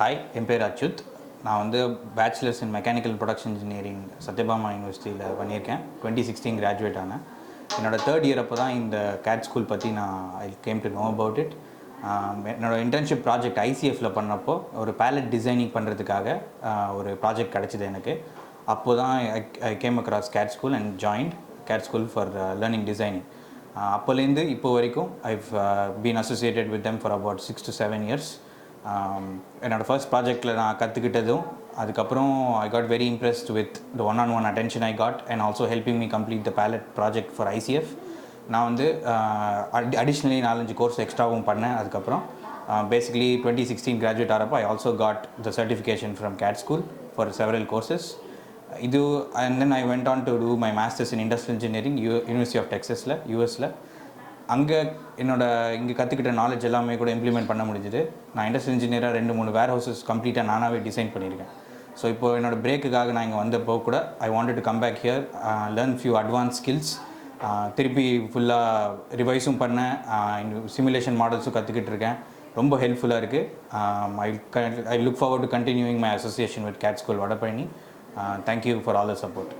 Hi, என் பேர் அச்சுத். நான் வந்து bachelors in mechanical production engineering Sathyabama யூனிவர்சிட்டியில் பண்ணியிருக்கேன். 2016 கிராஜுவேட் ஆனேன். என்னோடய தேர்ட் இயர் அப்போ தான் இந்த கேட் ஸ்கூல் பற்றி நான் I came to know about it. என்னோடய இன்டர்ன்ஷிப் ப்ராஜெக்ட் ஐசிஎஃப்பில் பண்ணப்போ ஒரு பேலட் டிசைனிங் பண்ணுறதுக்காக ஒரு ப்ராஜெக்ட் கிடச்சிது எனக்கு. அப்போ தான் I came across CAD school and joined CAD school for learning designing. அப்போலேருந்து இப்போ வரைக்கும் I've been associated with them for about 6 to 7 years. என்னோடய ஃபர்ஸ்ட் ப்ராஜெக்டில் நான் கற்றுக்கிட்டதும் அதுக்கப்புறம் I got very impressed with the one attention I got and also helping me complete the pallet project for ICF. நான் வந்து அடிஷ்னலி 4-5 கோர்ஸ் எக்ஸ்ட்ராவும் பண்ணேன். அதுக்கப்புறம் பேசிக்கலி 2016 கிராஜுவேட் ஆகிறப்போ I also got the certification from Kate school for several courses. இது and then I went on to do my masters in industrial engineering university of டெக்ஸஸில் யூஎஸில். அங்கே இங்கே கற்றுக்கிட்ட நாலேஜ் எல்லாமே கூட இம்ப்ளிமெண்ட் பண்ண முடிஞ்சுது. நான் இண்டஸ்ட்ரியல் இன்ஜினியராக 2-3 வேர் ஹவுசஸ் கம்ப்ளீட்டாக நானாகவே டிசைன் பண்ணியிருக்கேன். ஸோ இப்போது என்னோடய பிரேக்குக்காக நான் இங்கே வந்தப்போ கூட I wanted to come back here, learn few advance skills. திருப்பி ஃபுல்லாக ரிவைஸும் பண்ணேன், சிமுலேஷன் மாடல்ஸும் கற்றுக்கிட்டு இருக்கேன். ரொம்ப ஹெல்ப்ஃபுல்லாக இருக்குது. I look forward to continuing my association with CAD school Vadapalani. Thank you for all the support.